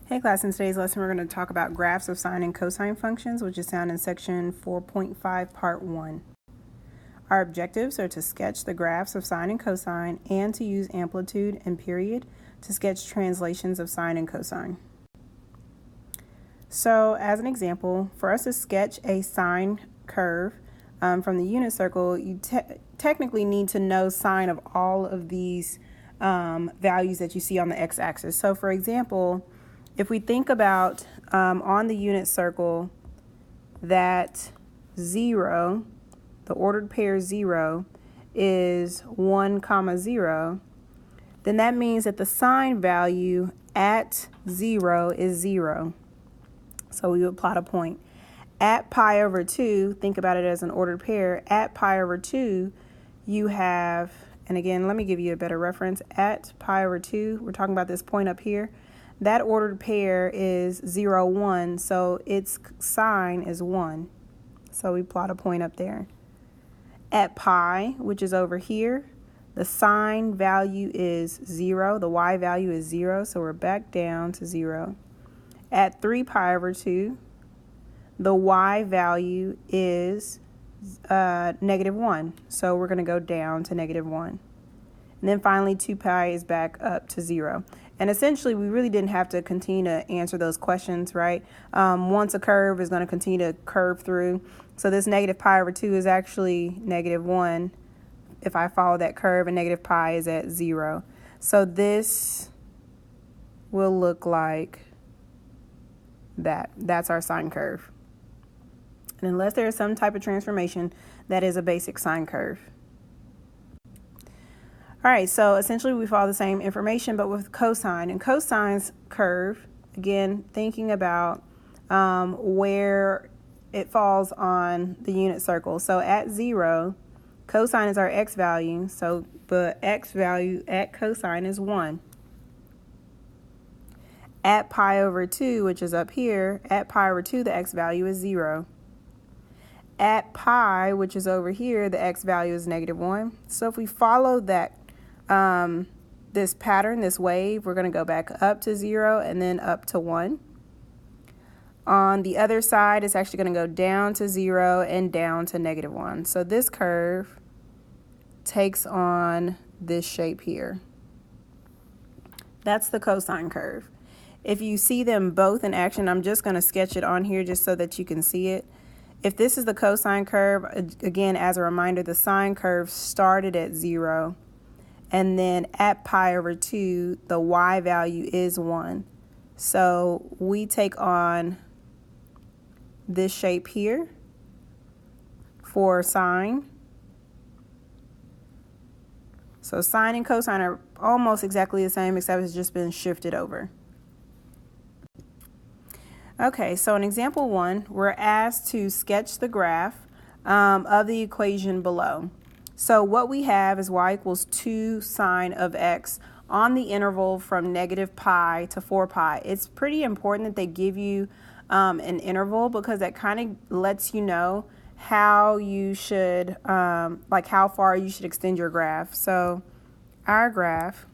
Hey class, in today's lesson we're going to talk about graphs of sine and cosine functions, which is found in section 4.5 part 1. Our objectives are to sketch the graphs of sine and cosine and to use amplitude and period to sketch translations of sine and cosine. So as an example, for us to sketch a sine curve from the unit circle, you technically need to know sine of all of these values that you see on the x-axis. So for example, if we think about on the unit circle that 0, the ordered pair 0, is 1, 0, then that means that the sine value at 0 is 0. So we would plot a point. At pi over 2, think about it as an ordered pair. At pi over 2, you have, and again, let me give you a better reference. At pi over 2, we're talking about this point up here. That ordered pair is 0, 1, so its sine is 1. So we plot a point up there. At pi, which is over here, the sine value is 0. The y value is 0, so we're back down to 0. At 3 pi over 2, the y value is -1, so we're going to go down to -1. And then finally 2 pi is back up to 0. And essentially, we really didn't have to continue to answer those questions, right? Once a curve is going to continue to curve through. So this negative pi over 2 is actually -1 if I follow that curve, and negative pi is at 0. So this will look like that. That's our sine curve. And unless there is some type of transformation, that is a basic sine curve. All right, so essentially we follow the same information, but with cosine. And cosine's curve, again, thinking about where it falls on the unit circle. So at 0, cosine is our x value, so the x value at cosine is 1. At pi over 2, which is up here, at pi over 2, the x value is 0. At pi, which is over here, the x value is -1. So if we follow that this pattern, this wave, we're going to go back up to 0 and then up to 1. On the other side, it's actually going to go down to 0 and down to -1. So this curve takes on this shape here. That's the cosine curve. If you see them both in action, I'm just going to sketch it on here just so that you can see it. If this is the cosine curve, again, as a reminder, the sine curve started at 0. And then at pi over 2, the y value is 1. So we take on this shape here for sine. So sine and cosine are almost exactly the same, except it's just been shifted over. Okay, so in example 1, we're asked to sketch the graph of the equation below. So what we have is y equals 2 sine of x on the interval from -pi to 4 pi. It's pretty important that they give you an interval, because that kind of lets you know how you should, like how far you should extend your graph. So our graph,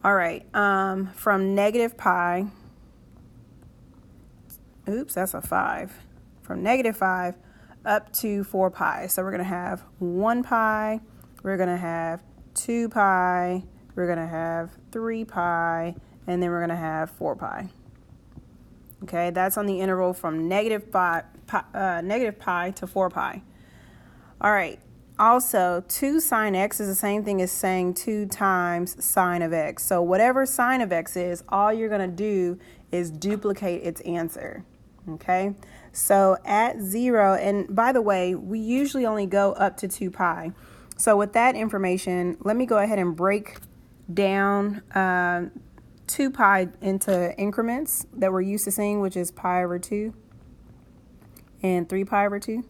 all right, from -pi, oops, that's a 5. From -5 up to 4 pi. So we're going to have 1 pi, we're going to have 2 pi, we're going to have 3 pi, and then we're going to have 4 pi. Okay, that's on the interval from -pi to 4 pi. All right, also 2 sine x is the same thing as saying 2 times sine of x. So whatever sine of x is, all you're going to do is duplicate its answer. Okay, so at 0, and by the way, we usually only go up to 2 pi. So with that information, let me go ahead and break down 2 pi into increments that we're used to seeing, which is pi over 2 and 3 pi over 2.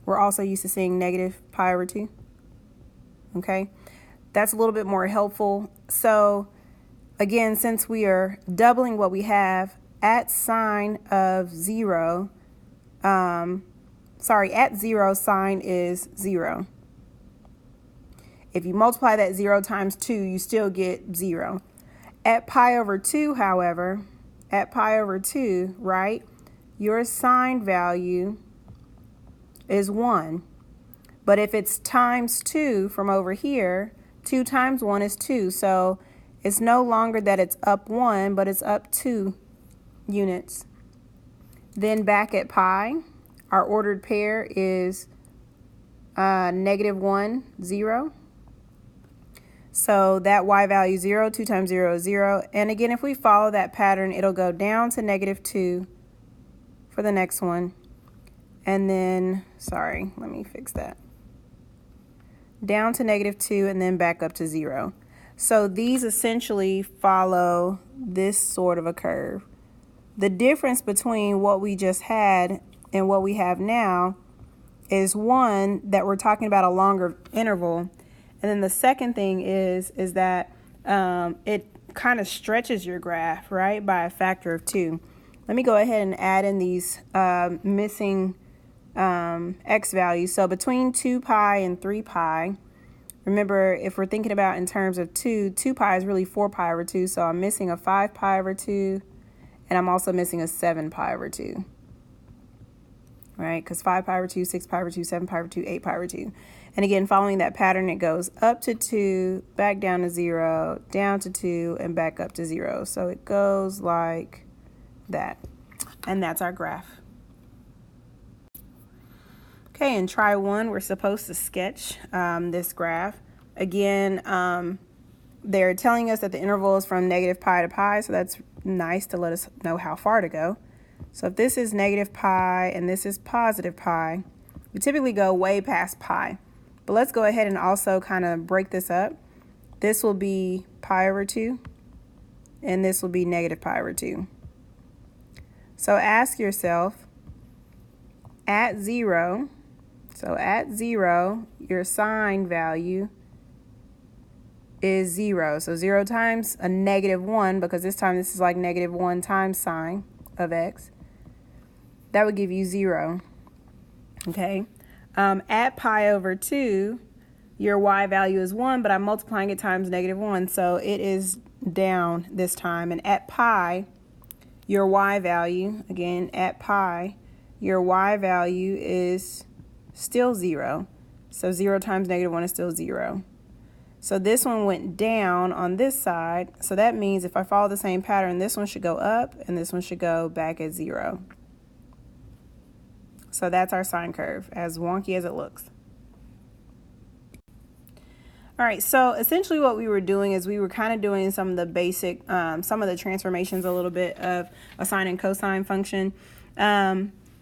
We're also used to seeing -pi over 2. Okay, that's a little bit more helpful. So again, since we are doubling what we have, at sine of 0, at 0, sine is 0. If you multiply that 0 times 2, you still get 0. At pi over 2, however, at pi over 2, right, your sine value is 1. But if it's times 2 from over here, 2 times 1 is 2. So it's no longer that it's up 1, but it's up 2 units. Then back at pi, our ordered pair is -1, 0. So that y value 0, 2 times 0 is 0. And again, if we follow that pattern, it'll go down to -2 for the next one. And then, sorry, let me fix that. Down to -2 and then back up to 0. So these essentially follow this sort of a curve. The difference between what we just had and what we have now is one, that we're talking about a longer interval. And then the second thing is that it kind of stretches your graph, right, by a factor of 2. Let me go ahead and add in these missing x values. So between 2 pi and 3 pi, remember, if we're thinking about in terms of 2 pi is really 4 pi over 2. So I'm missing a 5 pi over 2, and I'm also missing a 7 pi over 2. Right, because 5 pi over 2, 6 pi over 2, 7 pi over 2, 8 pi over 2. And again, following that pattern, it goes up to 2, back down to 0, down to 2, and back up to 0. So it goes like that. And that's our graph. Okay, in try 1, we're supposed to sketch this graph. Again, they're telling us that the interval is from -pi to pi, so that's nice to let us know how far to go. So if this is -pi and this is +pi, we typically go way past pi. But let's go ahead and also kind of break this up. This will be pi over 2, and this will be -pi over 2. So ask yourself, at 0, your sine value is 0. So 0 times a -1, because this time this is like -1 times sine of x. That would give you 0. Okay. At pi over 2, your y value is 1, but I'm multiplying it times -1, so it is down this time. And at pi, your y value, again, at pi, your y value is still 0. So 0 times -1 is still 0. So this one went down on this side. So that means if I follow the same pattern, this one should go up and this one should go back at 0. So that's our sine curve, as wonky as it looks. All right, so essentially what we were doing is we were kind of doing some of the basic, some of the transformations a little bit of a sine and cosine function.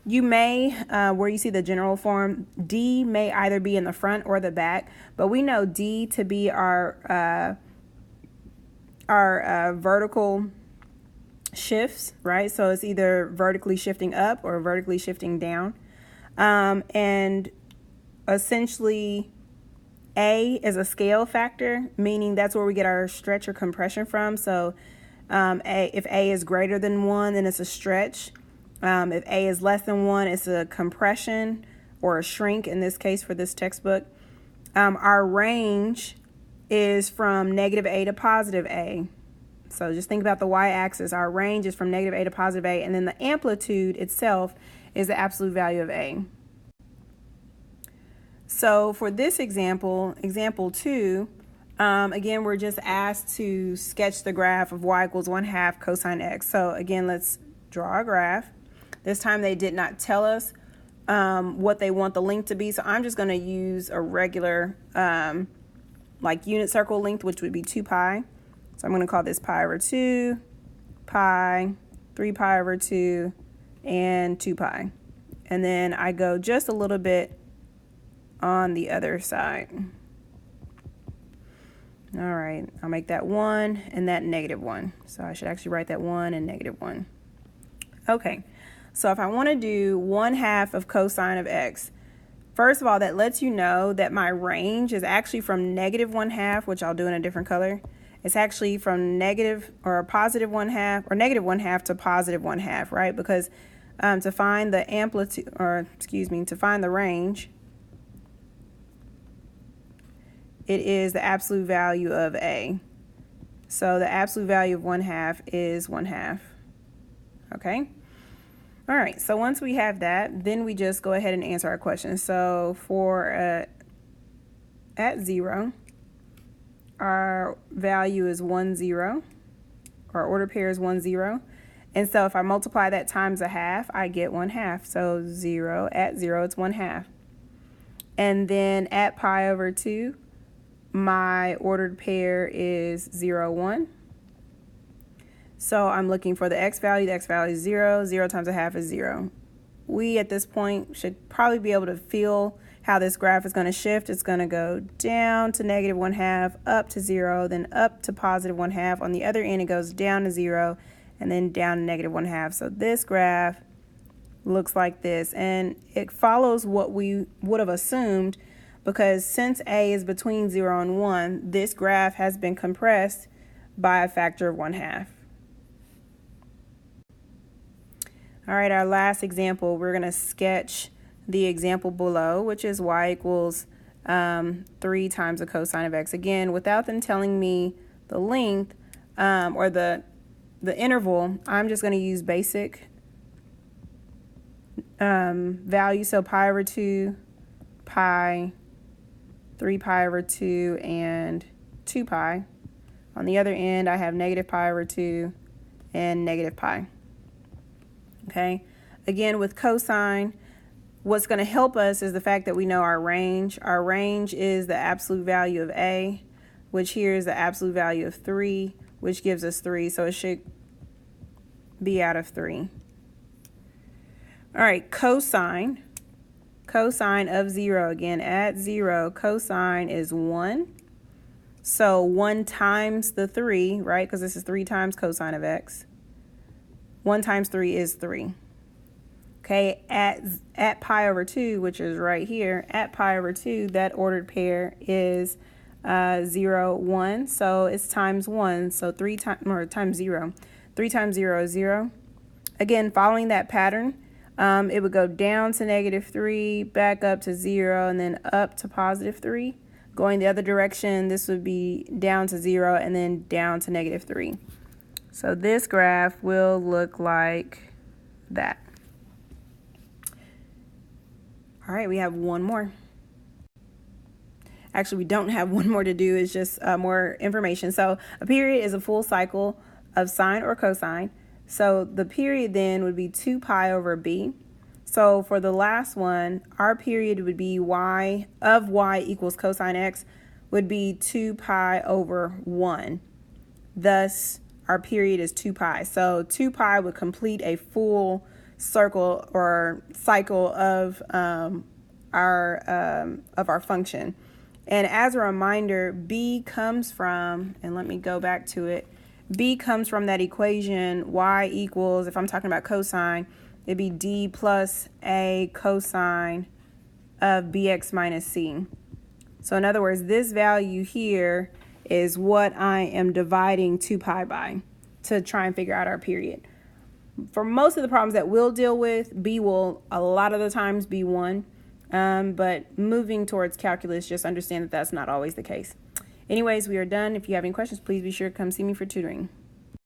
You may, where you see the general form, D may either be in the front or the back, but we know D to be our vertical shifts, right? So it's either vertically shifting up or vertically shifting down. And essentially A is a scale factor, meaning that's where we get our stretch or compression from. So if A is greater than 1, then it's a stretch. If A is less than 1, it's a compression or a shrink in this case for this textbook. Our range is from -A to +A. So just think about the y-axis. Our range is from -A to +A, and then the amplitude itself is the absolute value of A. So for this example, example 2, again, we're just asked to sketch the graph of y equals 1/2 cosine x. So again, let's draw a graph. This time they did not tell us what they want the length to be, so I'm just going to use a regular like unit circle length, which would be 2 pi. So I'm going to call this pi over 2, pi, 3 pi over 2, and 2 pi. And then I go just a little bit on the other side. All right, I'll make that 1 and that -1. So I should actually write that 1 and -1. Okay, so if I want to do 1/2 of cosine of x, first of all, that lets you know that my range is actually from -1/2, which I'll do in a different color. It's actually from negative or +1/2 or -1/2 to +1/2, right? Because to find the amplitude, or excuse me, to find the range, it is the absolute value of a. So the absolute value of 1/2 is 1/2. Okay? All right, so once we have that, then we just go ahead and answer our question. So for at 0, our value is 1, 0. Our ordered pair is 1, 0. And so if I multiply that times 1/2, I get 1/2. So 0 at 0, it's 1/2. And then at pi over 2, my ordered pair is 0, 1. So I'm looking for the x value. The x value is 0. 0 times 1/2 is 0. We, at this point, should probably be able to feel how this graph is going to shift. It's going to go down to negative 1/2, up to 0, then up to positive 1/2. On the other end, it goes down to 0, and then down to negative 1/2. So this graph looks like this, and it follows what we would have assumed, because since a is between 0 and 1, this graph has been compressed by a factor of 1/2. All right, our last example, we're going to sketch the example below, which is y equals 3 times the cosine of x. Again, without them telling me the length or the interval, I'm just going to use basic value. So pi over 2, pi, 3 pi over 2, and 2 pi. On the other end, I have negative pi over 2 and negative pi. Okay, again, with cosine, what's going to help us is the fact that we know our range. Our range is the absolute value of a, which here is the absolute value of 3, which gives us 3. So it should be out of 3. All right, cosine. Cosine of 0, again, at 0, cosine is 1. So 1 times the 3, right, because this is 3 times cosine of x. 1 times 3 is 3. Okay, at pi over 2, which is right here, at pi over 2, that ordered pair is 0, 1. So it's times 1. So 3 times, or times 0. 3 times 0 is 0. Again, following that pattern, it would go down to negative 3, back up to 0, and then up to positive 3. Going the other direction, this would be down to 0 and then down to negative 3. So this graph will look like that. All right, we have one more. Actually, we don't have one more to do. It's just more information. So a period is a full cycle of sine or cosine. So the period then would be 2 pi over b. So for the last one, our period would be y of y equals cosine x would be 2 pi over 1. Thus, our period is 2 pi. So 2 pi would complete a full circle or cycle of our function. And as a reminder, b comes from, and let me go back to it, b comes from that equation y equals, if I'm talking about cosine, it'd be d plus a cosine of bx minus c. So in other words, this value here is what I am dividing 2 pi by to try and figure out our period. For most of the problems that we'll deal with, b will a lot of the times be 1. But moving towards calculus, just understand that that's not always the case. Anyways, we are done. If you have any questions, please be sure to come see me for tutoring.